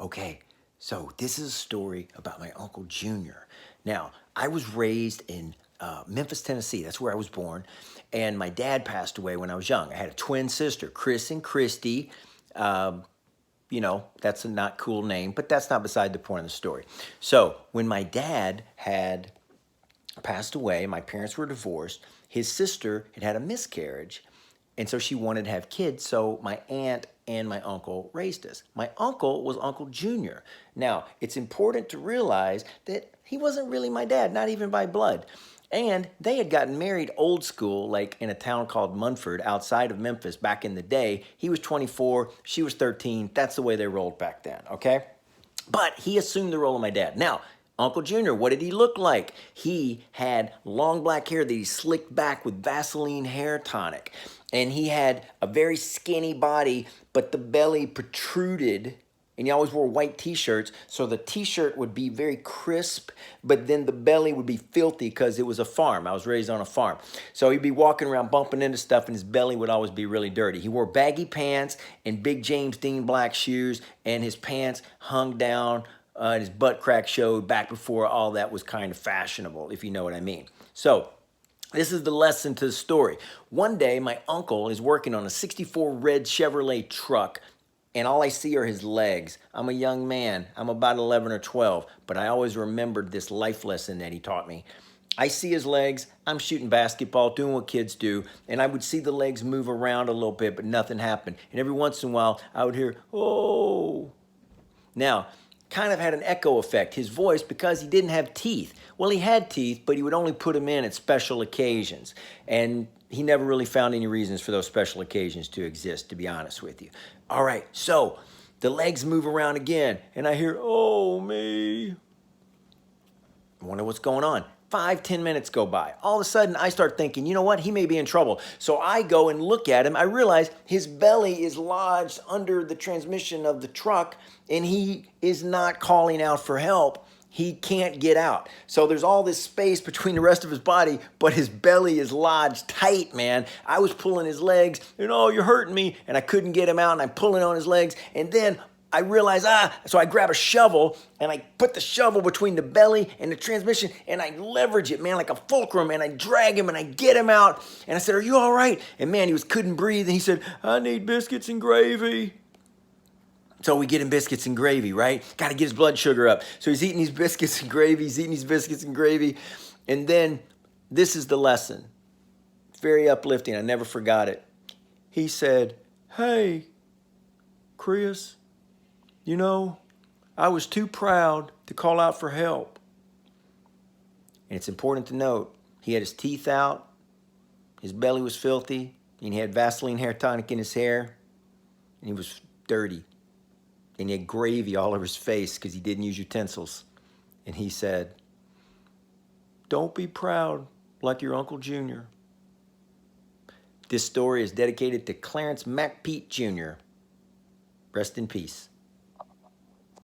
Okay, so this is a story about my Uncle Junior. Now, I was raised in Memphis, Tennessee. That's where I was born. And my dad passed away when I was young. I had a twin sister, Chris and Christy. Um, that's a not cool name, but that's not beside the point of the story. So, when my dad had passed away, my parents were divorced, his sister had had a miscarriage, and so she wanted to have kids, so my aunt and my uncle raised us. My uncle was Uncle Junior. Now, it's important to realize that he wasn't really my dad, not even by blood. And they had gotten married old school, like in a town called Munford outside of Memphis back in the day. He was 24, she was 13. That's the way they rolled back then, okay? But he assumed the role of my dad. Now, Uncle Junior, what did he look like? He had long black hair that he slicked back with Vaseline hair tonic. And he had a very skinny body, but the belly protruded. And he always wore white t-shirts, so the t-shirt would be very crisp, but then the belly would be filthy because it was a farm. I was raised on a farm. So he'd be walking around bumping into stuff, and his belly would always be really dirty. He wore baggy pants and big James Dean black shoes, and his pants hung down, and his butt crack showed back before all that was kind of fashionable, if you know what I mean. So this is the lesson to the story. One day, my uncle is working on a 64 red Chevrolet truck, and all I see are his legs. I'm a young man. I'm about 11 or 12, but I always remembered this life lesson that he taught me. I see his legs. I'm shooting basketball, doing what kids do, and I would see the legs move around a little bit, but nothing happened. And every once in a while, I would hear, "Oh." Now, kind of had an echo effect, his voice, because he didn't have teeth. Well, he had teeth, but he would only put them in at special occasions. And he never really found any reasons for those special occasions to exist, to be honest with you. All right, so the legs move around again, and I hear, "Oh, me." I wonder what's going on. 5, 10 minutes go by. All of a sudden, I start thinking, you know what? He may be in trouble. So I go and look at him. I realize his belly is lodged under the transmission of the truck, and he is not calling out for help. He can't get out. So there's all this space between the rest of his body, but his belly is lodged tight, man. I was pulling his legs, and "Oh, you're hurting me," and I couldn't get him out, and I'm pulling on his legs, and then I realize, so I grab a shovel and I put the shovel between the belly and the transmission and I leverage it, man, like a fulcrum, and I drag him and I get him out. And I said, "Are you all right?" And man, couldn't breathe, and he said, "I need biscuits and gravy." So we get him biscuits and gravy, right? Got to get his blood sugar up. So he's eating these biscuits and gravy, And then this is the lesson. Very uplifting. I never forgot it. He said, "Hey, Chris, I was too proud to call out for help." And it's important to note, he had his teeth out, his belly was filthy, and he had Vaseline hair tonic in his hair, and he was dirty. And he had gravy all over his face because he didn't use utensils. And he said, "Don't be proud like your Uncle Junior." This story is dedicated to Clarence MacPete Jr. Rest in peace.